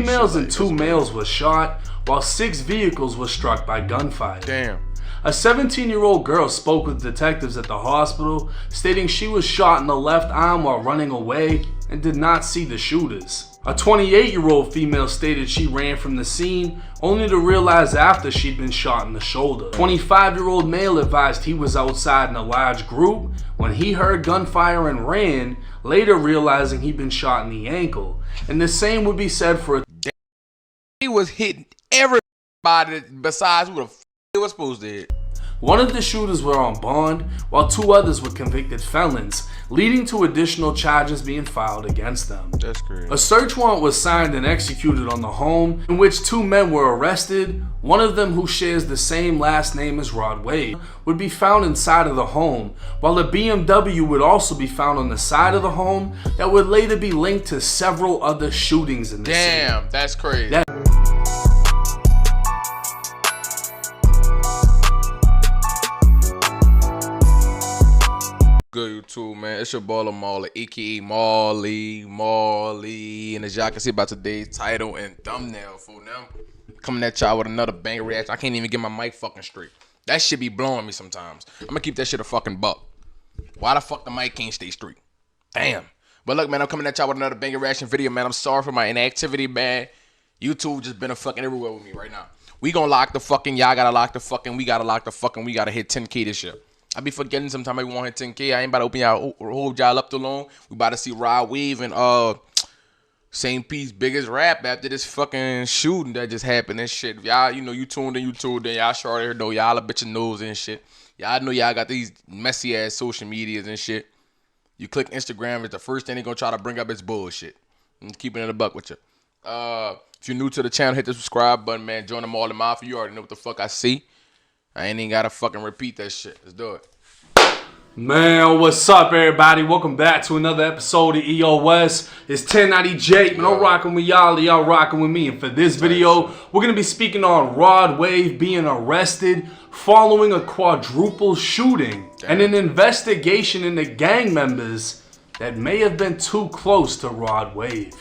Females and 2 males were shot, while 6 vehicles were struck by gunfire. Damn. A 17-year-old girl spoke with detectives at the hospital, stating she was shot in the left arm while running away and did not see the shooters. A 28-year-old female stated she ran from the scene, only to realize after she'd been shot in the shoulder. A 25-year-old male advised he was outside in a large group when he heard gunfire and ran, later realizing he'd been shot in the ankle. And the same would be said for a... He was hitting everybody besides who the f*** he was supposed to hit. One of the shooters were on bond, while 2 others were convicted felons, leading to additional charges being filed against them. That's crazy. A search warrant was signed and executed on the home, in which 2 men were arrested. One of them, who shares the same last name as Rod Wave, would be found inside of the home, while a BMW would also be found on the side of the home that would later be linked to several other shootings in the city. Damn, that's crazy. Good YouTube, man. It's your boy lahmally, aka Marley. And as y'all can see by today's title and thumbnail, for them coming at y'all with another banger reaction. I can't even get my mic fucking straight. That shit be blowing me sometimes. I'm gonna keep that shit a fucking buck. Why the fuck the mic can't stay straight? Damn. But look, man, I'm coming at y'all with another banger reaction video, man. I'm sorry for my inactivity, man. YouTube just been a fucking everywhere with me right now. We gonna lock the fucking, y'all gotta lock the fucking, we gotta lock the fucking, we gotta hit 10K this year. I be forgetting sometimes I want to hit 10K. I ain't about to open y'all, hold y'all up too long. We about to see Rod Wave and St. Pete's biggest rap after this fucking shooting that just happened and shit. Y'all, you know, you tuned in. Y'all sure there though. Y'all a bitch your nose and shit. Y'all know y'all got these messy ass social medias and shit. You click Instagram, it's the first thing they gonna try to bring up is bullshit. I'm keeping it a buck with you. If you're new to the channel, hit the subscribe button, man. Join them all the mafia. You already know what the fuck I see. I ain't even gotta fucking repeat that shit. Let's do it. Man, what's up, everybody? Welcome back to another episode of EOS. It's 1090 Jake, man. I'm rocking with y'all rocking with me. And for this video, we're gonna be speaking on Rod Wave being arrested following a quadruple shooting and an investigation into gang members that may have been too close to Rod Wave.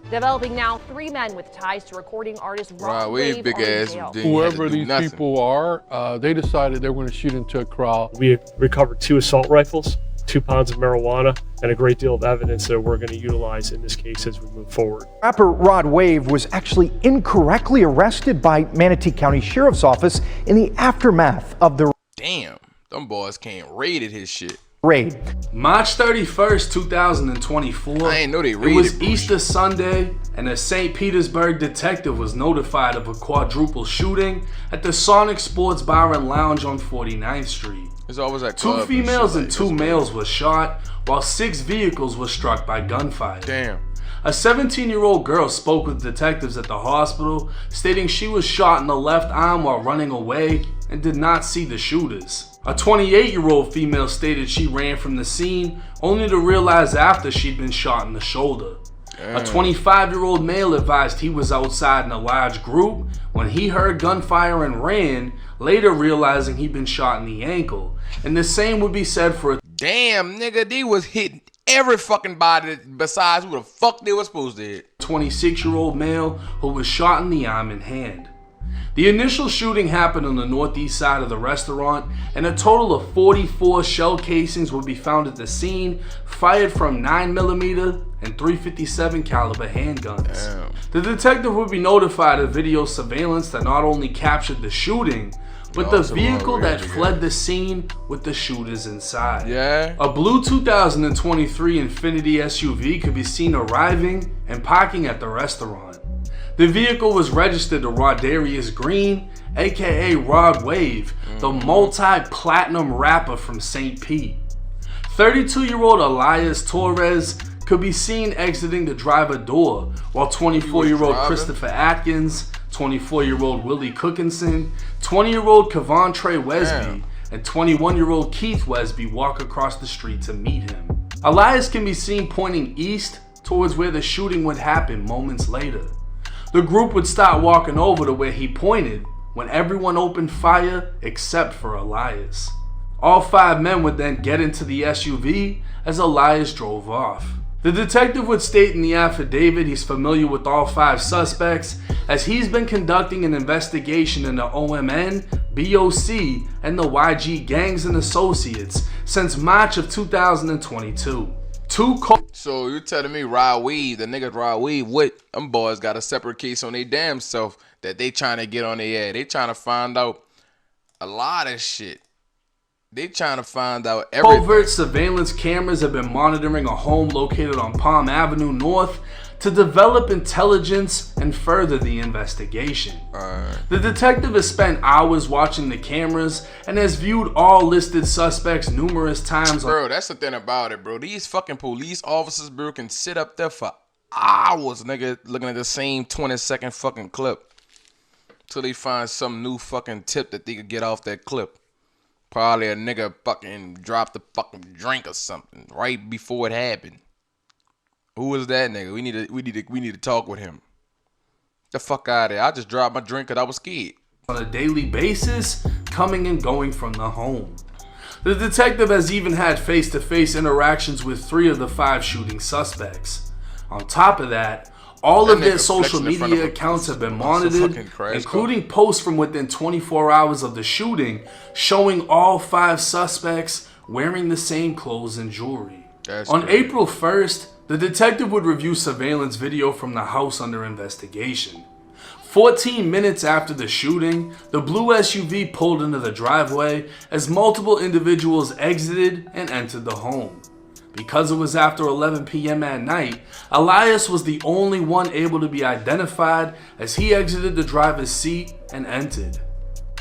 Developing now, 3 men with ties to recording artist Rod Wave big ass. Whoever these people are, they decided they were going to shoot into a crowd. We recovered 2 assault rifles, 2 pounds of marijuana, and a great deal of evidence that we're going to utilize in this case as we move forward. Rapper Rod Wave was actually incorrectly arrested by Manatee County Sheriff's Office in the aftermath of the Damn, them boys came raided his shit. raid. March 31st, 2024. I ain't know they raided. It was Easter Sunday, and a St. Petersburg detective was notified of a quadruple shooting at the Sonic Sports Bar and Lounge on 49th Street. It's always like 2 females and 2 males were shot, while 6 vehicles were struck by gunfire. Damn. A 17-year-old girl spoke with detectives at the hospital, stating she was shot in the left arm while running away and did not see the shooters. A 28-year-old female stated she ran from the scene, only to realize after she'd been shot in the shoulder. Damn. A 25-year-old male advised he was outside in a large group when he heard gunfire and ran, later realizing he'd been shot in the ankle. And the same would be said for a... Damn, nigga, they was hitting every fucking body besides who the fuck they was supposed to hit. 26-year-old male who was shot in the arm and hand. The initial shooting happened on the northeast side of the restaurant, and a total of 44 shell casings would be found at the scene, fired from 9mm and .357 caliber handguns. Damn. The detective would be notified of video surveillance that not only captured the shooting, but the vehicle that fled the scene with the shooters inside. Yeah. A blue 2023 Infiniti SUV could be seen arriving and parking at the restaurant. The vehicle was registered to Rodarius Green, aka Rod Wave, the multi-platinum rapper from St. Pete. 32-year-old Elias Torres could be seen exiting the driver door, while 24-year-old Christopher Atkins, 24-year-old Willie Cookinson, 20-year-old Kevontre Wesby, and 21-year-old Keith Wesby walk across the street to meet him. Elias can be seen pointing east towards where the shooting would happen moments later. The group would start walking over to where he pointed when everyone opened fire except for Elias. All 5 men would then get into the SUV as Elias drove off. The detective would state in the affidavit he's familiar with all 5 suspects, as he's been conducting an investigation into OMN, BOC, and the YG gangs and associates since March of 2022. So you telling me Rod Weed, the niggas Rod Weed, what? Them boys got a separate case on their damn self that they trying to get on their head. They trying to find out a lot of shit. They trying to find out everything. Covert surveillance cameras have been monitoring a home located on Palm Avenue North to develop intelligence and further the investigation. The detective has spent hours watching the cameras and has viewed all listed suspects numerous times. Bro, that's the thing about it, bro. These fucking police officers, bro, can sit up there for hours, nigga, looking at the same 20-second fucking clip till they find some new fucking tip that they could get off that clip. Probably a nigga fucking dropped a fucking drink or something right before it happened. Who was that nigga? We need to talk with him. The fuck out of there. I just dropped my drink because I was scared. On a daily basis, coming and going from the home. The detective has even had face-to-face interactions with 3 of the 5 shooting suspects. On top of that, all of their social media accounts have been monitored, including posts from within 24 hours of the shooting showing all 5 suspects wearing the same clothes and jewelry. On April 1st, the detective would review surveillance video from the house under investigation. 14 minutes after the shooting, the blue SUV pulled into the driveway as multiple individuals exited and entered the home. Because it was after 11 p.m. at night, Elias was the only one able to be identified as he exited the driver's seat and entered.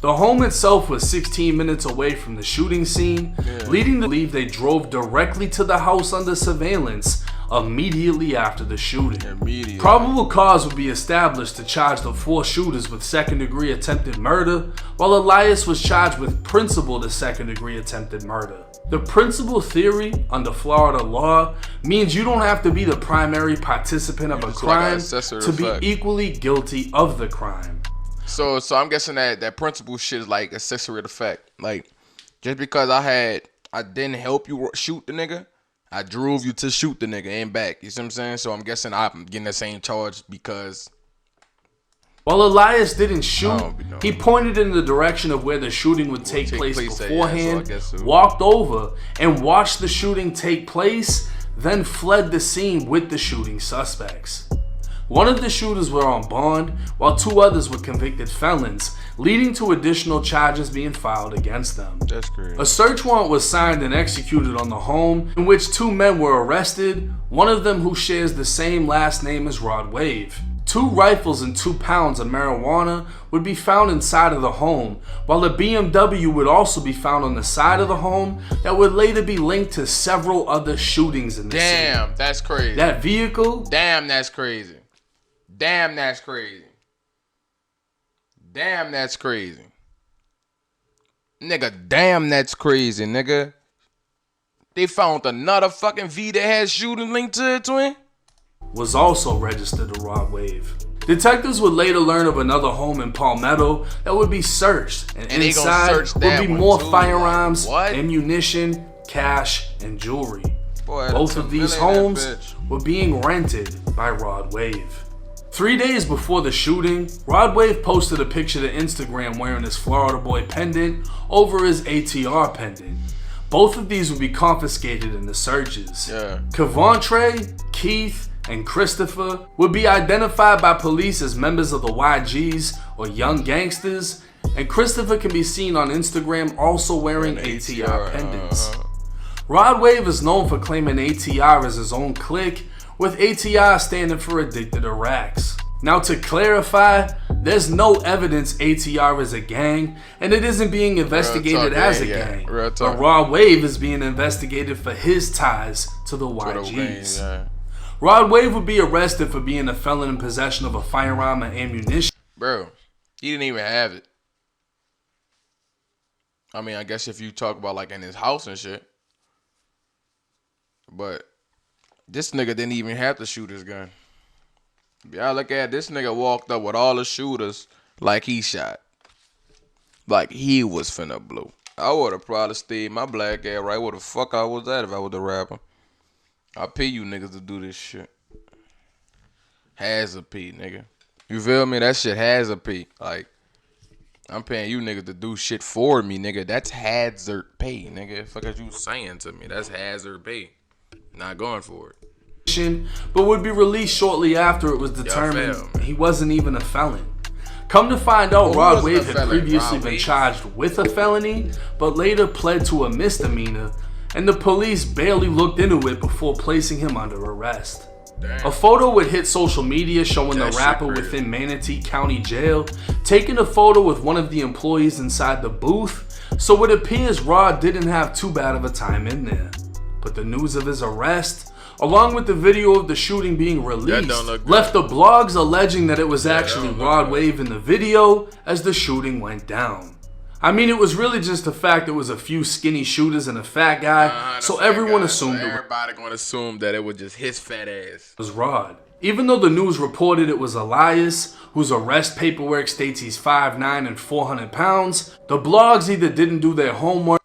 The home itself was 16 minutes away from the shooting scene, leading to believe they drove directly to the house under surveillance immediately after the shooting. Probable cause would be established to charge the 4 shooters with second-degree attempted murder, while Elias was charged with principal to second-degree attempted murder. The principal theory under Florida law means you don't have to be the primary participant of a crime to be equally guilty of the crime. So I'm guessing that principal shit is like accessory effect. Like, just because I didn't help you shoot the nigga, I drove you to shoot the nigga and back. You see what I'm saying? So I'm guessing I'm getting the same charge because... While Elias didn't shoot, he pointed in the direction of where the shooting would take place beforehand, walked over and watched the shooting take place, then fled the scene with the shooting suspects. One of the shooters were on bond, while 2 others were convicted felons, leading to additional charges being filed against them. That's great. A search warrant was signed and executed on the home, in which 2 men were arrested, one of them who shares the same last name as Rod Wave. 2 rifles and 2 pounds of marijuana would be found inside of the home, while a BMW would also be found on the side of the home that would later be linked to several other shootings in the city. Damn, that's crazy. That vehicle? Damn, that's crazy. Damn, that's crazy. Damn, that's crazy. Nigga, damn, that's crazy, nigga. They found another fucking V that has shooting linked to it, twin? Was also registered to Rod Wave. Detectives would later learn of another home in Palmetto that would be searched, and inside would be more firearms, ammunition, cash, and jewelry. Both of these homes were being rented by Rod Wave. 3 days before the shooting, Rod Wave posted a picture to Instagram wearing his Florida Boy pendant over his ATR pendant. Both of these would be confiscated in the searches. Kevontre, Keith, and Christopher would be identified by police as members of the YGs or Young Gangsters, and Christopher can be seen on Instagram also wearing ATR pendants. Rod Wave is known for claiming ATR as his own clique, with ATR standing for Addicted to Racks. Now, to clarify, there's no evidence ATR is a gang, and it isn't being investigated as a gang. But Rod Wave is being investigated for his ties to the YGs. Rod Wave would be arrested for being a felon in possession of a firearm and ammunition. Bro, he didn't even have it. I mean, I guess if you talk about like in his house and shit. But this nigga didn't even have to shoot his gun. Y'all look at it, this nigga walked up with all the shooters like he shot. Like he was finna blow. I would have probably stayed my black ass right where the fuck I was at if I was a rapper. I pay you niggas to do this shit. Has a P, nigga. You feel me? That shit has a P. Like, I'm paying you niggas to do shit for me, nigga. That's hazard pay, nigga. Fuck is you saying to me? That's hazard pay. Not going for it. But would be released shortly after it was determined he wasn't even a felon. Come to find out, Rod Wave had previously been charged with a felony, but later pled to a misdemeanor, and the police barely looked into it before placing him under arrest. Damn. A photo would hit social media showing the rapper within Manatee County Jail taking a photo with one of the employees inside the booth, so it appears Rod didn't have too bad of a time in there. But the news of his arrest, along with the video of the shooting being released, left the blogs alleging that it was actually Rod Wave in the video as the shooting went down. I mean, it was really just the fact it was a few skinny shooters and a fat guy, so everyone assumed everybody gonna assume that it was just his fat ass. It was Rod. Even though the news reported it was Elias, whose arrest paperwork states he's 5'9" and 400 pounds, the blogs either didn't do their homework.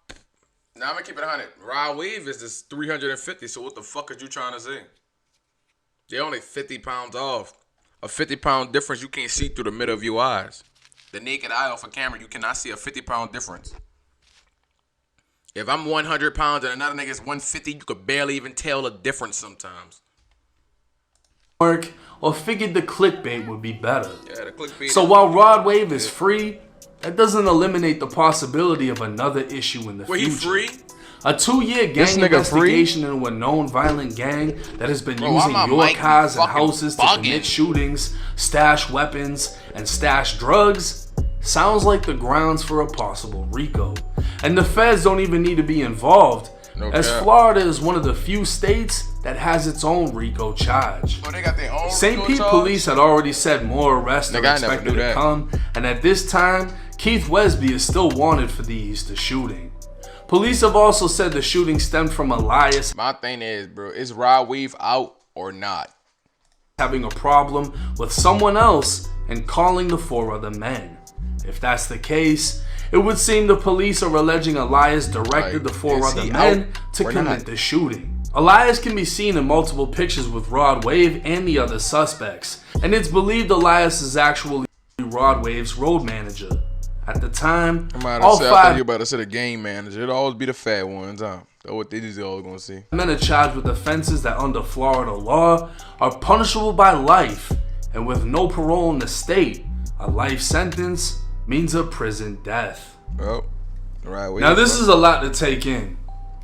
Now I'm gonna keep it 100. Rod Wave is just 350, so what the fuck are you trying to say? They're only 50 pounds off. A 50-pound difference you can't see through the middle of your eyes. The naked eye off a camera, you cannot see a 50-pound difference. If I'm 100 pounds and another nigga's 150, you could barely even tell the difference sometimes. Or figured the clickbait would be better. Yeah, the clickbait. So while Rod Wave is free, that doesn't eliminate the possibility of another issue in the future. He free? A 2-year gang investigation into a known violent gang that has been using your cars and houses to commit shootings, stash weapons, and stash drugs sounds like the grounds for a possible RICO. And the feds don't even need to be involved, as Florida is one of the few states that has its own RICO charge. Oh, they got their own St. Pete police had already said more arrests are expected to come, and at this time, Keith Wesby is still wanted for the Easter shooting. Police have also said the shooting stemmed from Elias. My thing is, bro, is Rod Wave out or not? Having a problem with someone else and calling the 4 other men. If that's the case, it would seem the police are alleging Elias directed the 4 other men to commit the shooting. Elias can be seen in multiple pictures with Rod Wave and the other suspects, and it's believed Elias is actually Rod Wave's road manager. At the time, all 5 you about to say the game manager. It'll always be the fat ones, huh? That's what they just always gonna see. Men are charged with offenses that under Florida law are punishable by life, and with no parole in the state, a life sentence means a prison death. Well, right. Now this is a lot to take in,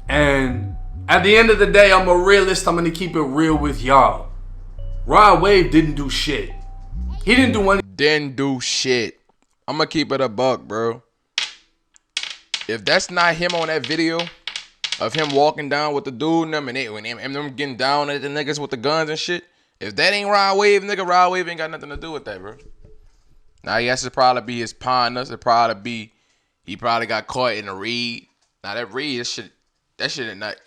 and at the end of the day, I'm a realist. I'm gonna keep it real with y'all. Rod Wave didn't do shit. He didn't do anything. Didn't do shit. I'm gonna keep it a buck, bro. If that's not him on that video of him walking down with the dude and them and them getting down at the niggas with the guns and shit, if that ain't Rod Wave, nigga, Rod Wave ain't got nothing to do with that, bro. Now, yes, it probably be his partners. It probably be he probably got caught in a raid. Now that raid, that shit is not.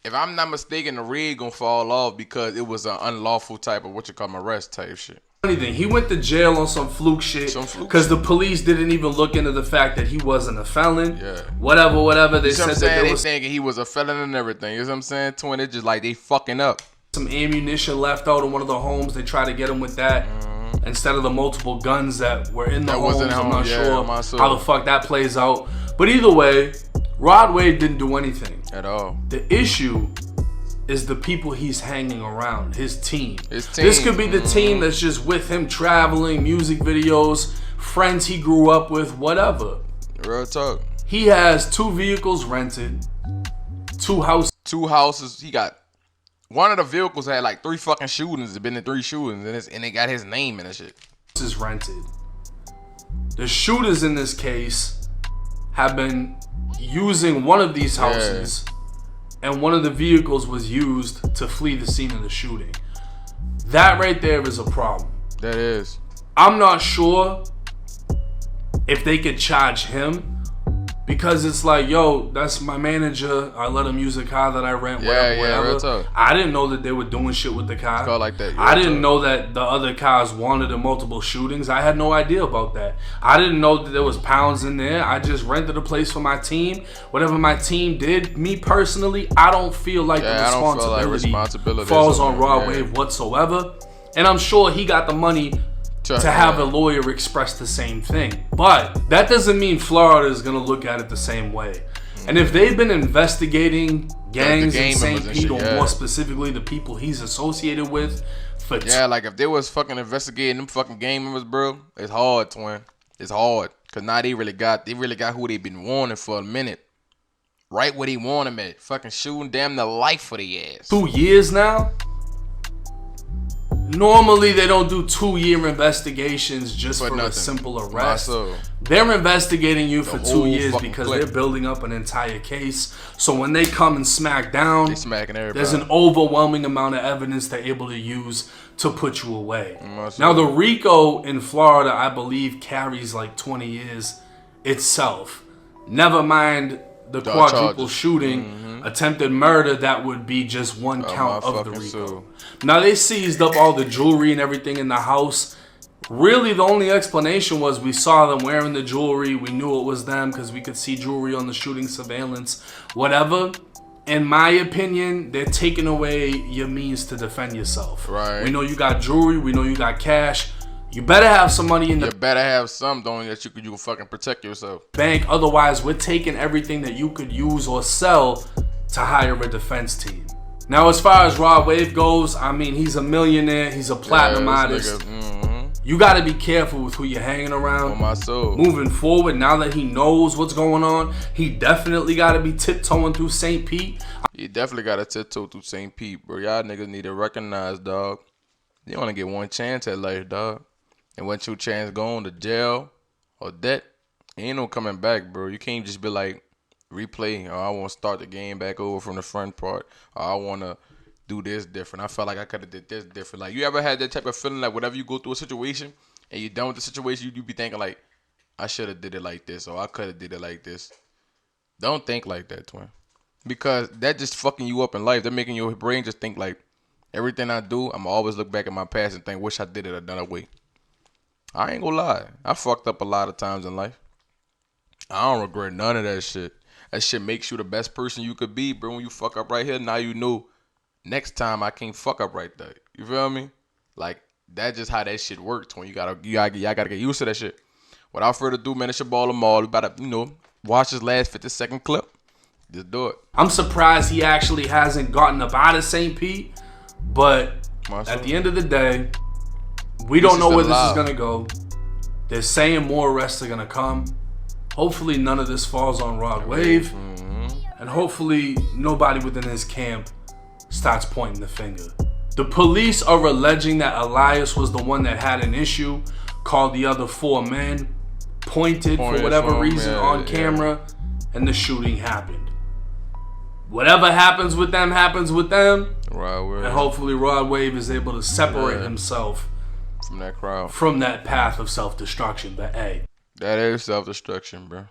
If I'm not mistaken, the raid gonna fall off because it was an unlawful type of arrest type shit. Anything. He went to jail on some fluke shit because the police didn't even look into the fact that he wasn't a felon. Yeah. Whatever. They said that they was thinking he was a felon and everything. You know what I'm saying? Twin, it's just like they fucking up. Some ammunition left out in one of the homes. They tried to get him with that instead of the multiple guns that were in the homes. I'm not sure how the fuck that plays out. But either way, Rod Wave didn't do anything at all. The issue is the people he's hanging around, his team. This could be the team that's just with him traveling, music videos, friends he grew up with, whatever. Real talk. He has 2 vehicles rented, 2 houses. 2 houses. He got one of the vehicles had like 3 fucking shootings. It's been in 3 shootings, and they got his name in that shit. This is rented. The shooters in this case have been using one of these houses. And one of the vehicles was used to flee the scene of the shooting. That right there is a problem. That is. I'm not sure if they could charge him Because it's like, yo, that's my manager. I let him use a car that I rent, whatever. Real talk. I didn't know that they were doing shit with the car. It's called like that. I didn't know that the other cars wanted in multiple shootings. I had no idea about that. I didn't know that there was pounds in there. I just rented a place for my team. Whatever my team did, me personally, I don't feel like the responsibility falls on Rod Wave whatsoever. And I'm sure he got the money to have a lawyer express the same thing. But that doesn't mean Florida is going to look at it the same way. And if they've been investigating gangs in St. Pete, or more specifically the people he's associated with, for like if they was fucking investigating them fucking gang members, bro, it's hard, twin. It's hard. Cause now they really got who they been wanting for a minute. Right where they want them at. Fucking shooting damn the life for their ass. 2 years now? Normally, they don't do 2-year investigations just for a simple arrest. They're investigating you for 2 years because they're building up an entire case. So when they come and smack down, there's an overwhelming amount of evidence they're able to use to put you away. Now, the RICO in Florida, I believe, carries like 20 years itself. Never mind the quadruple shooting, attempted murder, that would be just one count of the RICO. Now, they seized up all the jewelry and everything in the house. Really, the only explanation was we saw them wearing the jewelry. We knew it was them because we could see jewelry on the shooting surveillance, whatever. In my opinion, they're taking away your means to defend yourself. Right. We know you got jewelry. We know you got cash. You better have some money in the You better have something that you can fucking protect yourself. bank. Otherwise, we're taking everything that you could use or sell to hire a defense team. Now, as far as Rod Wave goes, I mean, he's a millionaire. He's a platinum artist. You got to be careful with who you're hanging around. On my soul. Moving forward, now that he knows what's going on, he definitely got to be tiptoeing through St. Pete. You definitely got to tiptoe through St. Pete, bro. Y'all niggas need to recognize, dog. You only get one chance at life, dog. And once your chance going to jail or debt, ain't no coming back, bro. You can't just be like, replay, or I want to start the game back over from the front part, or I want to do this different. I felt like I could have did this different. Like, you ever had that type of feeling like whenever you go through a situation and you're done with the situation, you be thinking like, I should have did it like this, or I could have did it like this. Don't think like that, twin. Because that just fucking you up in life. They're making your brain just think like, everything I do, I'm always look back at my past and think, wish I did it another way. I ain't gonna lie. I fucked up a lot of times in life. I don't regret none of that shit. That shit makes you the best person you could be, bro. When you fuck up right here, now you know next time I can't fuck up right there. You feel me? Like, that's just how that shit works. When you gotta get used to that shit. Without further ado, man, it's your ball Lahmally. We about to, watch this last 50-second clip. Just do it. I'm surprised he actually hasn't gotten up out of St. Pete, but at the end of the day, we don't know where this is gonna go. They're saying more arrests are gonna come. Hopefully none of this falls on Rod Wave. And hopefully nobody within his camp starts pointing the finger. The police are alleging that Elias was the one that had an issue, called the other 4 men, pointed for whatever reason on camera, and the shooting happened. Whatever happens with them, happens with them. And hopefully Rod Wave is able to separate himself from that crowd, from that path of self-destruction. But hey, that is self-destruction, bro.